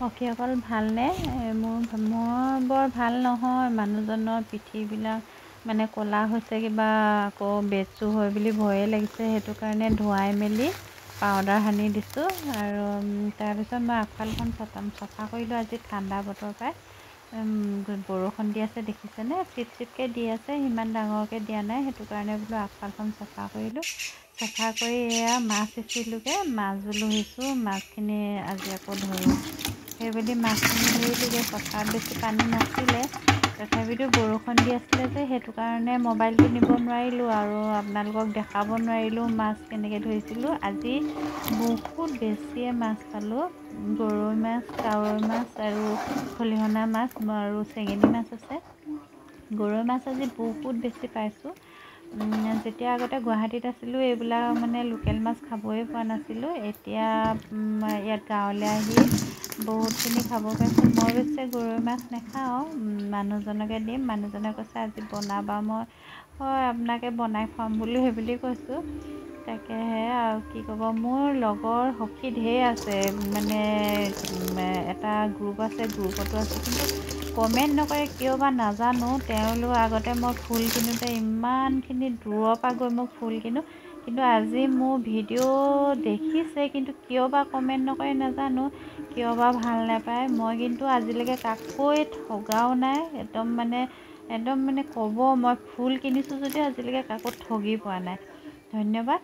সখীসকল ভালনে? মই বৰ ভাল নহয়। মানুহজনৰ পিঠিবিলাক মানে ক'লা হৈছে, কিবা আকৌ বেজটো হয় বুলি ভয়ে লাগিছে। সেইটো কাৰণে ধুৱাই মেলি পাউডাৰ সানি দিছোঁ। আৰু তাৰপিছত মই আগফালখন চফা কৰিলোঁ। আজি ঠাণ্ডা বতৰ পাই বৰষুণ দি আছে, দেখিছেনে? চিপ চিপকৈ দি আছে, ইমান ডাঙৰকৈ দিয়া নাই। সেইটো কাৰণে বোলো আগফালখন চফা কৰিলোঁ। চফা কৰি এয়া মাছ সিঁচিলোঁগৈ, মাছ বোলো সিঁচোঁ, মাছখিনি আজি আকৌ ধৰোঁ। সেইবুলি মাছখিনি ধৰিলোঁগৈ। পথাৰত বেছি পানী নাছিলে, তথাপিতো বৰষুণ দি আছিলে যে সেইটো কাৰণে মোবাইলটো নিব নোৱাৰিলোঁ আৰু আপোনালোকক দেখাব নোৱাৰিলোঁ মাছ কেনেকৈ ধৰিছিলোঁ। আজি বহুত বেছিয়ে মাছ পালোঁ। গৰৈ মাছ, কাৱৈ মাছ আৰু খলিহনা মাছ আৰু চেঙেলী মাছ আছে। গৰৈ মাছ আজি বহুত বেছি পাইছোঁ। যেতিয়া আগতে গুৱাহাটীত আছিলোঁ, এইবিলাক মানে লোকেল মাছ খাবই পোৱা নাছিলোঁ। এতিয়া ইয়াত গাঁৱলৈ আহি বহুতখিনি খাব পাইছোঁ। মই অৱশ্যে গৰৈ মাছ নাখাওঁ, মানুহজনকে দিম। মানুহজনে কৈছে আজি বনাবা, মই আপোনাকে বনাই খুৱাম বুলি সেইবুলি কৈছোঁ। তাকেহে আৰু কি ক'ব, মোৰ লগৰ সখী ঢেৰ আছে। মানে এটা গ্ৰুপ আছে, গ্ৰুপতো আছে, কিন্তু কমেণ্ট নকৰে কিয় বা নাজানো। তেওঁলোক আগতে মই ফুল কিনোতে ইমানখিনি দূৰৰ পৰা গৈ মই ফুল কিনো, কিন্তু আজি মোৰ ভিডিঅ' দেখিছে, কিন্তু কিয় বা কমেণ্ট নকৰে নাজানো, কিয় বা ভাল নাপায়। মই কিন্তু আজিলৈকে কাকোৱে ঠগাও নাই। একদম মানে ক'ব, মই ফুল কিনিছোঁ যদিও আজিলৈকে কাকো ঠগি পোৱা নাই। ধন্যবাদ।